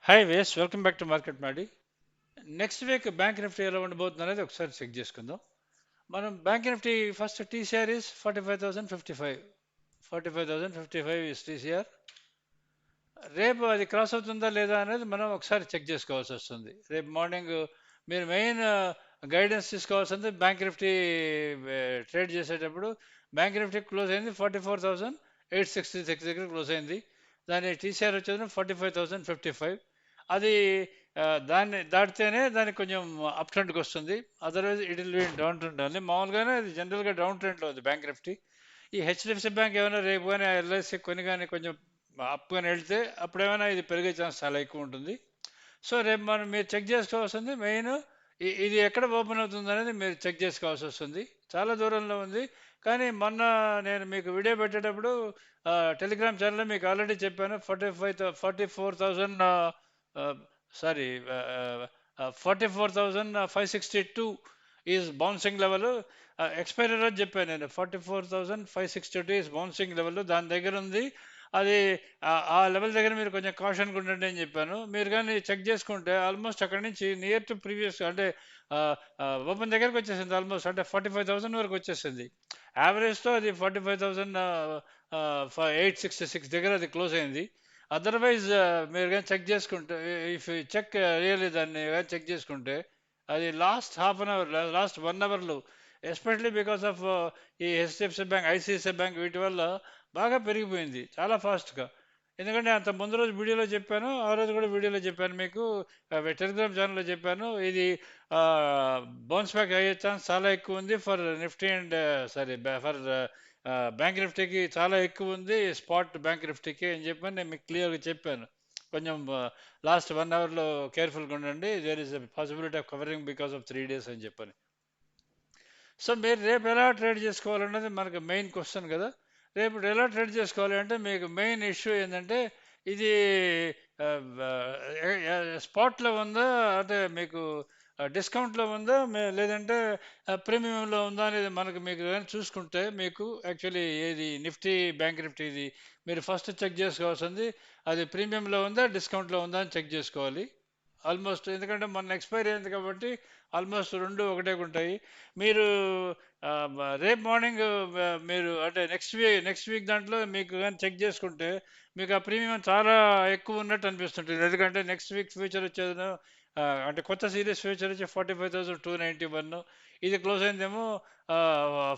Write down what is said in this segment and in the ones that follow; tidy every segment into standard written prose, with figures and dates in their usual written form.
Hi ways welcome back to market మాడి. Next week bank Nifty ఎలా ఉండబోతుంది అనేది ఒకసారి చెక్ చేసుకుందాం. మనం bank Nifty first TCR is 45,055. 45,055 is TCR. రేపు అది క్రాస్ అవుతుందా లేదా అనేది మనం ఒకసారి చెక్ చేసుకోవాల్సి వస్తుంది. రేపు మార్నింగ్ మీరు మెయిన్ గైడెన్స్ తీసుకోవాల్సింది బ్యాంక్ నిఫ్టీ ట్రేడ్ చేసేటప్పుడు. బ్యాంక్ నిఫ్టీ క్లోజ్ అయింది 44,866 దగ్గర క్లోజ్ అయింది. దాని టీసీఆర్ వచ్చేది 45,055. అది దాన్ని దాటితేనే దానికి కొంచెం అప్ ట్రెండ్కి వస్తుంది. Otherwise it will be down trend ఉంది. మామూలుగానే అది జనరల్గా డౌన్ ట్రెండ్లో ఉంది బ్యాంక్ నిఫ్టీ. ఈ హెచ్డిఎఫ్సి బ్యాంక్ ఏమైనా రేపు కానీ ఎల్ఐసి కొని కానీ కొంచెం అప్ కానీ వెళ్తే అప్పుడేమైనా ఇది పెరిగే ఛాన్స్ చాలా ఎక్కువ ఉంటుంది. సో రేపు మనం మీరు చెక్ చేసుకోవాల్సింది మెయిన్ ఇది ఎక్కడ ఓపెన్ అవుతుంది అనేది మీరు చెక్ చేసుకోవాల్సి వస్తుంది. చాలా దూరంలో ఉంది. కానీ మొన్న నేను మీకు వీడియో పెట్టేటప్పుడు టెలిగ్రామ్ ఛానల్లో మీకు ఆల్రెడీ చెప్పాను 44,000 sorry 44,562 is bouncing level. Expiry రోజు చెప్పాను నేను 44,562 ఈజ్ బౌన్సింగ్ లెవెల్ దాని దగ్గర ఉంది. అది ఆ లెవెల్ దగ్గర మీరు కొంచెం కాషన్గా ఉండండి అని చెప్పాను. మీరు కానీ చెక్ చేసుకుంటే ఆల్మోస్ట్ అక్కడి నుంచి నియర్ టు ప్రీవియస్ అంటే ఓపెన్ దగ్గరకు వచ్చేసింది. ఆల్మోస్ట్ అంటే 45,000 వరకు వచ్చేసింది. యావరేజ్తో అది 45,866 దగ్గర అది క్లోజ్ అయింది. అదర్వైజ్ మీరు కానీ చెక్ చేసుకుంటే, ఇఫ్ చెక్ రియల్లీ దాన్ని కానీ చెక్ చేసుకుంటే అది last half an hour, last 1 అవర్లో ఎస్పెషల్లీ బికాస్ ఆఫ్ ఈ హెచ్డిఎఫ్సి బ్యాంక్, ఐసిఐసిఐ బ్యాంక్ వీటి వల్ల బాగా పెరిగిపోయింది చాలా ఫాస్ట్గా. ఎందుకంటే అంత ముందు రోజు వీడియోలో చెప్పాను, ఆ రోజు కూడా వీడియోలో చెప్పాను మీకు, టెలిగ్రామ్ ఛానల్లో చెప్పాను. ఇది బౌన్స్ బ్యాక్ అయ్యే ఛాన్స్ చాలా ఎక్కువ ఉంది for Nifty and sorry for bank నిఫ్టీకి చాలా ఎక్కువ ఉంది, స్పాట్ బ్యాంక్ నిఫ్టీకి అని చెప్పని నేను మీకు క్లియర్గా చెప్పాను. కొంచెం లాస్ట్ 1 అవర్లో కేర్ఫుల్గా ఉండండి, there is a possibility of covering because of 3 days అని చెప్పని. సో మీరు రేపు ఎలా ట్రేడ్ చేసుకోవాలన్నది మనకు మెయిన్ క్వశ్చన్ కదా. రేపు ఎలా ట్రేడ్ చేసుకోవాలి అంటే మీకు మెయిన్ ఇష్యూ ఏంటంటే ఇది స్పాట్లో ఉందా, అంటే మీకు డిస్కౌంట్లో ఉందా, లేదంటే ప్రీమియంలో ఉందా అనేది మనకు మీకు కానీ చూసుకుంటే మీకు యాక్చువల్లీ ఏది నిఫ్టీ బ్యాంక్ నిఫ్టీ ఇది మీరు ఫస్ట్ చెక్ చేసుకోవాల్సింది. అది ప్రీమియంలో ఉందా డిస్కౌంట్లో ఉందా అని చెక్ చేసుకోవాలి. ఆల్మోస్ట్ ఎందుకంటే మొన్న ఎక్స్పైరీ అయింది కాబట్టి ఆల్మోస్ట్ రెండు ఒకటే ఉంటాయి. మీరు రేపు మార్నింగ్ మీరు అంటే నెక్స్ట్ వీక్ దాంట్లో మీకు కానీ చెక్ చేసుకుంటే మీకు ఆ ప్రీమియం చాలా ఎక్కువ ఉన్నట్టు అనిపిస్తుంటుంది. ఎందుకంటే నెక్స్ట్ వీక్ ఫ్యూచర్ వచ్చేది అంటే కొత్త సిరీస్ ఫ్యూచర్ వచ్చి 45,291, ఇది క్లోజ్ అయిందేమో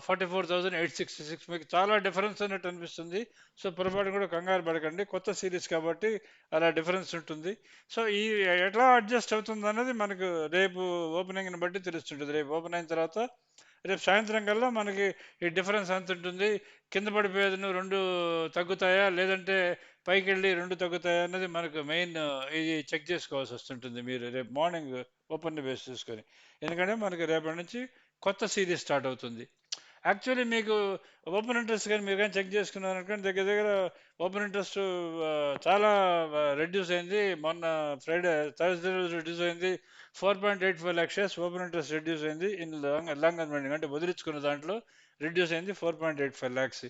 44,866. మీకు చాలా డిఫరెన్స్ ఉన్నట్టు అనిపిస్తుంది. సో పొరపాటు కూడా కంగారు పడకండి, కొత్త సిరీస్ కాబట్టి అలా డిఫరెన్స్ ఉంటుంది. సో ఈ ఎట్లా అడ్జస్ట్ అవుతుంది అన్నది మనకు రేపు ఓపెనింగ్ని బట్టి తెలుస్తుంటుంది. రేపు ఓపెన్ అయిన తర్వాత రేపు సాయంత్రం కల్లా మనకి ఈ డిఫరెన్స్ ఎంత ఉంటుంది, కింద పడిపోయేది నువ్వు రెండు తగ్గుతాయా లేదంటే పైకి వెళ్ళి రెండు తగ్గుతాయా అన్నది మనకు మెయిన్ ఇది చెక్ చేసుకోవాల్సి వస్తుంటుంది మీరు రేపు మార్నింగ్ ఓపెన్ బేస్ చూసుకొని. ఎందుకంటే మనకి రేపటి నుంచి కొత్త సిరీస్ స్టార్ట్ అవుతుంది. యాక్చువల్లీ మీకు ఓపెన్ ఇంట్రెస్ట్ కానీ మీరు కానీ చెక్ చేసుకున్నారు అనుకోండి, దగ్గర దగ్గర ఓపెన్ ఇంట్రెస్ట్ చాలా రెడ్యూస్ అయింది. మొన్న ఫ్రైడే థర్స్డే రోజు రెడ్యూస్ అయింది. 4.85 lakhs shares open interest reduce అయింది. ఇన్ లాంగ్ అన్వెండింగ్ అంటే వదిలించుకున్న దాంట్లో రెడ్యూస్ అయింది 4.85 lakhs.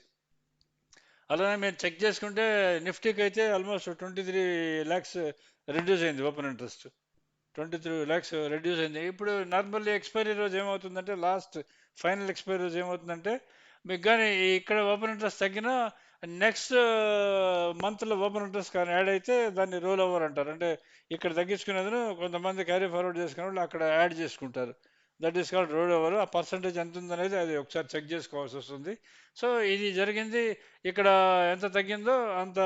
అలానే మీరు చెక్ చేసుకుంటే నిఫ్టీకి అయితే ఆల్మోస్ట్ 23 lakhs రెడ్యూస్ అయింది ఓపెన్ ఇంట్రెస్ట్. 23 lakhs రెడ్యూస్ అయింది. ఇప్పుడు నార్మల్లీ ఎక్స్పైరీ రోజు ఏమవుతుందంటే, లాస్ట్ ఫైనల్ ఎక్స్పైరీ రోజు ఏమవుతుందంటే మీకు కానీ ఇక్కడ ఓపెన్ ఇంట్రెస్ట్ తగ్గినా నెక్స్ట్ మంత్లో ఓపెన్ ఇంట్రెస్ట్ కానీ యాడ్ అయితే దాన్ని రోల్ ఓవర్ అంటారు. అంటే ఇక్కడ తగ్గించుకునేది కొంతమంది క్యారీ ఫార్వర్డ్ చేసుకునే వాళ్ళు అక్కడ యాడ్ చేసుకుంటారు. That is called role over. ఆ పర్సంటేజ్ ఎంత ఉందనేది అది ఒకసారి చెక్ చేసుకోవాల్సి వస్తుంది. సో ఇది జరిగింది. ఇక్కడ ఎంత తగ్గిందో అంత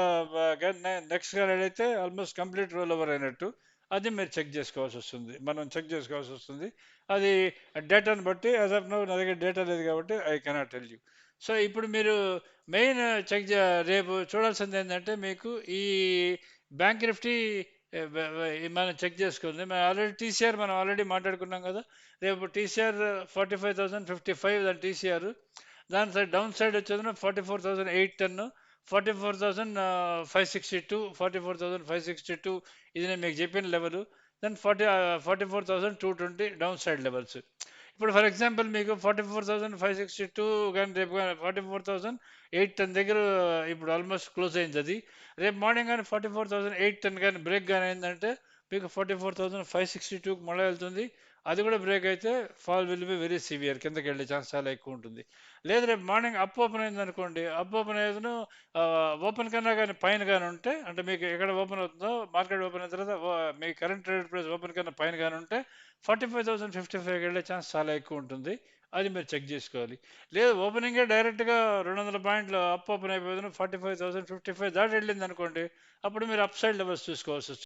నెక్స్ట్ కానీ యాడ్ అయితే ఆల్మోస్ట్ కంప్లీట్ రోల్ ఓవర్ అయినట్టు. అది మీరు చెక్ చేసుకోవాల్సి వస్తుంది, మనం చెక్ చేసుకోవాల్సి వస్తుంది. అది డేటాను బట్టి, యాజ్ ఆఫ్ నో నా దగ్గర డేటా లేదు కాబట్టి I cannot tell you. So ఇప్పుడు మీరు మెయిన్ రేపు చూడాల్సింది ఏంటంటే మీకు ఈ బ్యాంక్ నిఫ్టీ మనం చెక్ చేసుకుంది. మనం ఆల్రెడీ టీసీఆర్ మనం ఆల్రెడీ మాట్లాడుకున్నాం కదా. రేపు టీసీఆర్ 45,055 దాని టీసీఆర్. దాని సైడ్ డౌన్ సైడ్ వచ్చేది 44,810, 44,562 ఇది నేను మీకు చెప్పిన level. Then 44,220 downside levels. ఇప్పుడు ఫర్ ఎగ్జాంపుల్ మీకు 44,562 కానీ రేపు కానీ 44,810 దగ్గర ఇప్పుడు ఆల్మోస్ట్ క్లోజ్ అయింది అది. రేపు మార్నింగ్ కానీ 44,810 కానీ బ్రేక్ కానీ అయిందంటే మీకు 44,562కి మళ్ళీ వెళ్తుంది. అది కూడా బ్రేక్ అయితే fall will be very severe, కిందకి వెళ్ళే ఛాన్స్ చాలా ఎక్కువ ఉంటుంది. లేదు రేపు మార్నింగ్ అప్ ఓపెన్ అయింది అనుకోండి, అప్ ఓపెన్ అయ్యేది ఓపెన్ కన్నా కానీ పైన కానీ ఉంటే, అంటే మీకు ఎక్కడ ఓపెన్ అవుతుందో మార్కెట్ ఓపెన్ అయిన తర్వాత మీ కరెంట్ ట్రేడ్ ప్రైస్ ఓపెన్ కన్నా పైన కానీ ఉంటే 45,055 వెళ్ళే ఛాన్స్ చాలా ఎక్కువ ఉంటుంది. అది మీరు చెక్ చేసుకోవాలి. లేదు ఓపెనింగే డైరెక్ట్గా 200 పాయింట్లు అప్ ఓపెన్ అయిపోతుంది, 45,055 దాటి వెళ్ళింది అనుకోండి, అప్పుడు మీరు అప్ సైడ్ లెవెల్స్ చూసుకోవాల్సి వస్తుంది.